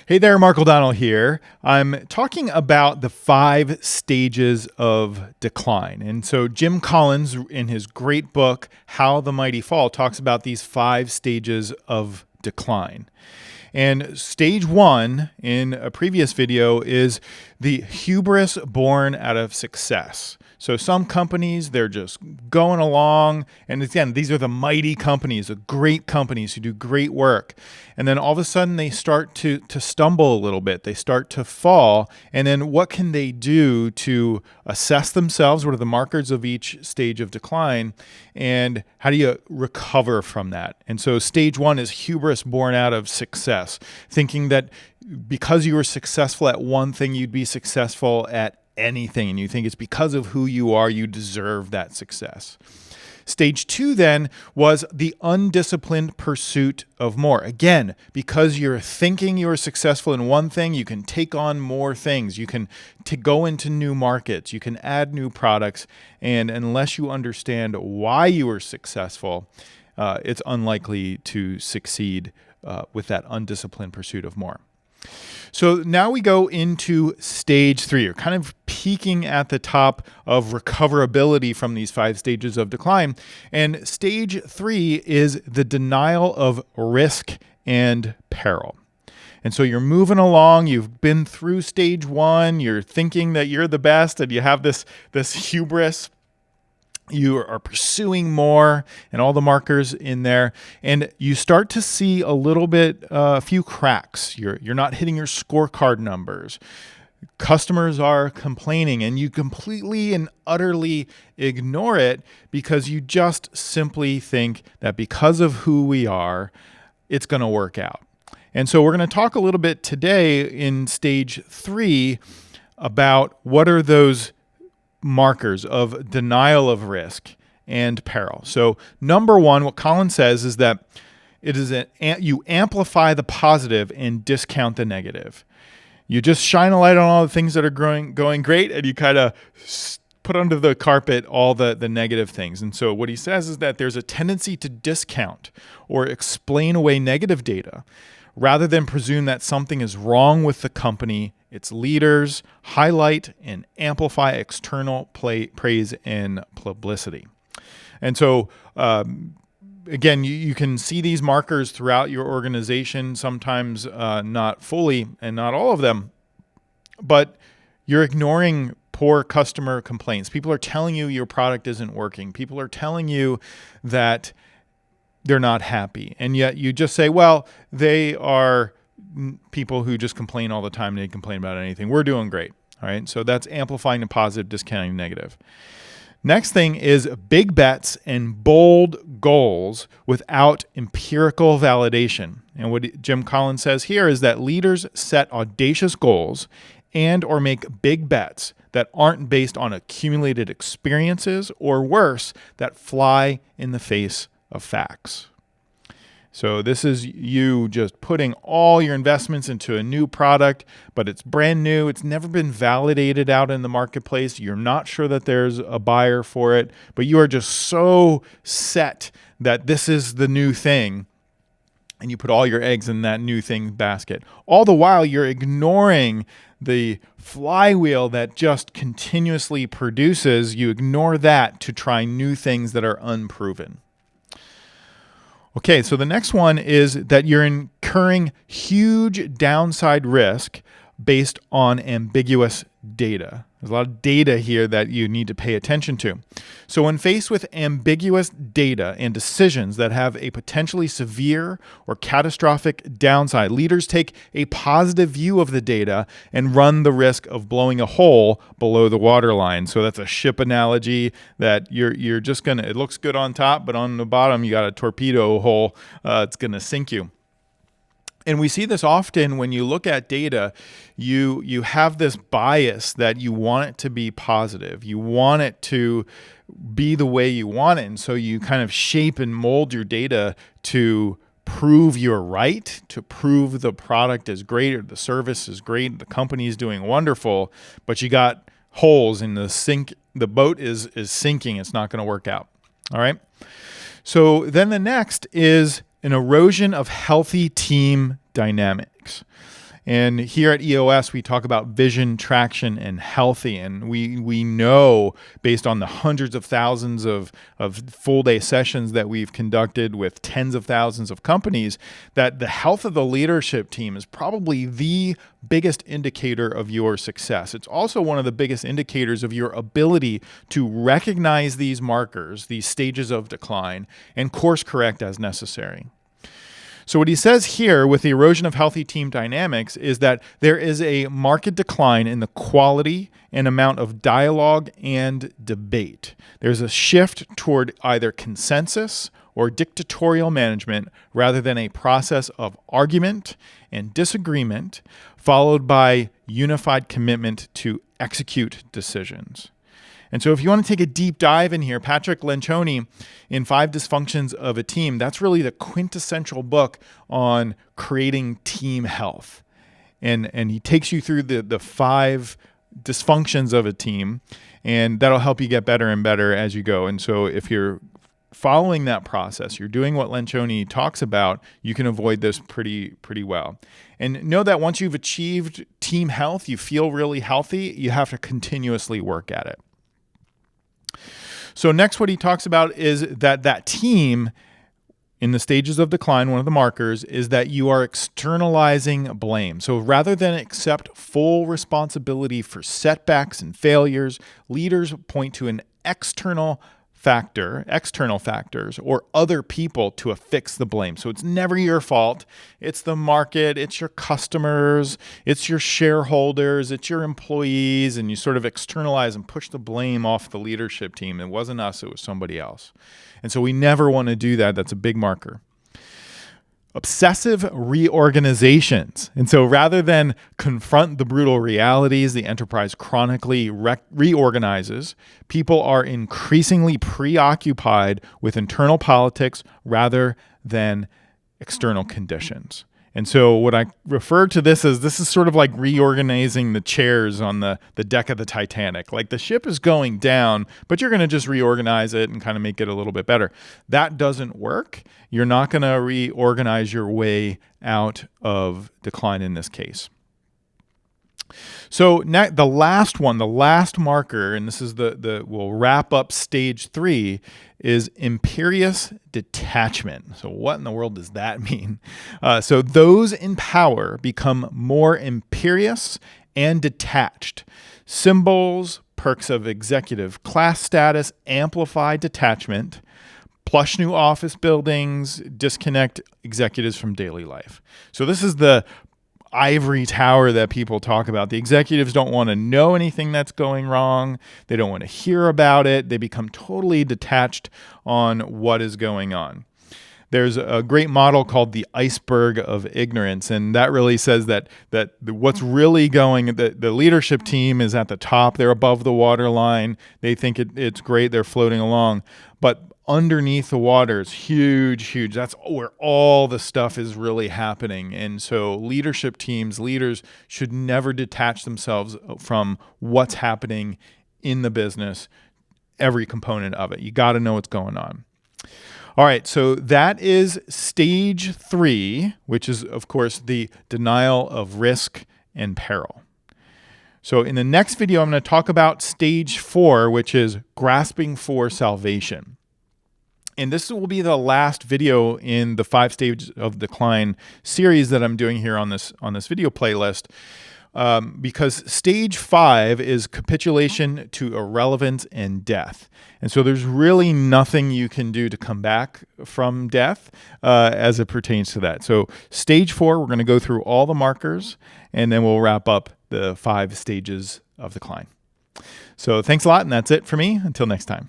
Hey there, Mark O'Donnell here. I'm talking about the 5 stages of decline. And so Jim Collins, in his great book, How the Mighty Fall, talks about these 5 stages of decline. And stage one in a previous video is the hubris born out of success. So some companies, they're just going along. And again, these are the mighty companies, the great companies who do great work. And then all of a sudden they start to stumble a little bit. They start to fall. And then what can they do to assess themselves? What are the markers of each stage of decline? And how do you recover from that? And so stage one is hubris born out of success, thinking that because you were successful at one thing, you'd be successful at anything. And you think it's because of who you are, you deserve that success. Stage two then was the undisciplined pursuit of more. Again, because you're thinking you're successful in one thing, you can take on more things. You can go into new markets. You can add new products. And unless you understand why you were successful, it's unlikely to succeed with that undisciplined pursuit of more. So now we go into stage three. You're kind of peaking at the top of recoverability from these 5 stages of decline. And stage three is the denial of risk and peril. And so you're moving along. You've been through stage one. You're thinking that you're the best and you have this hubris. You are pursuing more and all the markers in there, and you start to see a little bit, a few cracks. You're not hitting your scorecard numbers. Customers are complaining, and you completely and utterly ignore it because you just simply think that because of who we are, it's going to work out. And so we're going to talk a little bit today in stage three about what are those markers of denial of risk and peril. So number one, what Collins says is that it is you amplify the positive and discount the negative. You just shine a light on all the things that are going great, and you kind of put under the carpet all the negative things. And so what he says is that there's a tendency to discount or explain away negative data rather than presume that something is wrong with the company, its leaders, highlight and amplify external praise and publicity. And so, again, you can see these markers throughout your organization, sometimes not fully and not all of them, but you're ignoring poor customer complaints. People are telling you your product isn't working. People are telling you that they're not happy. And yet you just say, well, they are people who just complain all the time. They complain about anything. We're doing great. All right. So that's amplifying the positive, discounting the negative. Next thing is big bets and bold goals without empirical validation. And what Jim Collins says here is that leaders set audacious goals and or make big bets that aren't based on accumulated experiences, or worse, that fly in the face of facts. So this is you just putting all your investments into a new product, but it's brand new. It's never been validated out in the marketplace. You're not sure that there's a buyer for it, but you are just so set that this is the new thing, and you put all your eggs in that new thing basket. All the while, you're ignoring the flywheel that just continuously produces. You ignore that to try new things that are unproven. Okay, so the next one is that you're incurring huge downside risk based on ambiguous data. There's a lot of data here that you need to pay attention to. So when faced with ambiguous data and decisions that have a potentially severe or catastrophic downside, leaders take a positive view of the data and run the risk of blowing a hole below the waterline. So that's a ship analogy that you're just gonna, it looks good on top, but on the bottom you got a torpedo hole. It's gonna sink you. And we see this often when you look at data. You have this bias that you want it to be positive. You want it to be the way you want it. And so you kind of shape and mold your data to prove you're right, to prove the product is great or the service is great, the company is doing wonderful, but you got holes in the boat is sinking. It's not going to work out. All right. So then the next is an erosion of healthy team dynamics. And here at EOS, we talk about vision, traction, and healthy. And we know, based on the hundreds of thousands of full-day sessions that we've conducted with tens of thousands of companies, that the health of the leadership team is probably the biggest indicator of your success. It's also one of the biggest indicators of your ability to recognize these markers, these stages of decline, and course correct as necessary. So what he says here with the erosion of healthy team dynamics is that there is a marked decline in the quality and amount of dialogue and debate. There's a shift toward either consensus or dictatorial management rather than a process of argument and disagreement followed by unified commitment to execute decisions. And so if you want to take a deep dive in here, Patrick Lencioni in 5 Dysfunctions of a Team, that's really the quintessential book on creating team health. And he takes you through the 5 dysfunctions of a team, and that'll help you get better and better as you go. And so if you're following that process, you're doing what Lencioni talks about, you can avoid this pretty well. And know that once you've achieved team health, you feel really healthy, you have to continuously work at it. So next, what he talks about is that team in the stages of decline, one of the markers is that you are externalizing blame. So rather than accept full responsibility for setbacks and failures, leaders point to an external factors, or other people to affix the blame. So it's never your fault. It's the market, it's your customers, it's your shareholders, it's your employees, and you sort of externalize and push the blame off the leadership team. It wasn't us, it was somebody else. And so we never want to do that. That's a big marker. Obsessive reorganizations. And so rather than confront the brutal realities, the enterprise chronically reorganizes. People are increasingly preoccupied with internal politics rather than external conditions. And so what I refer to this is sort of like reorganizing the chairs on the deck of the Titanic. Like the ship is going down, but you're going to just reorganize it and kind of make it a little bit better. That doesn't work. You're not going to reorganize your way out of decline in this case. So the last marker, and this is we'll wrap up stage 3, is imperious detachment. So what in the world does that mean? So those in power become more imperious and detached. Symbols, perks of executive class status, amplify detachment. Plush new office buildings, disconnect executives from daily life. So this is the ivory tower that people talk about. The executives don't want to know anything that's going wrong. They don't want to hear about it. They become totally detached on what is going on. There's a great model called the iceberg of ignorance, and that really says that what's really going, the leadership team is at the top. They're above the waterline. They think it's great. They're floating along. But underneath the water is huge. That's where all the stuff is really happening. And so leadership teams, leaders should never detach themselves from what's happening in the business, every component of it. You got to know what's going on. All right, so that is stage 3, which is, of course, the denial of risk and peril. So in the next video, I'm going to talk about stage 4, which is grasping for salvation. And this will be the last video in the 5 stages of decline series that I'm doing here on this video playlist, because stage 5 is capitulation to irrelevance and death. And so there's really nothing you can do to come back from death as it pertains to that. So stage 4, we're going to go through all the markers, and then we'll wrap up the 5 stages of decline. So thanks a lot, and that's it for me. Until next time.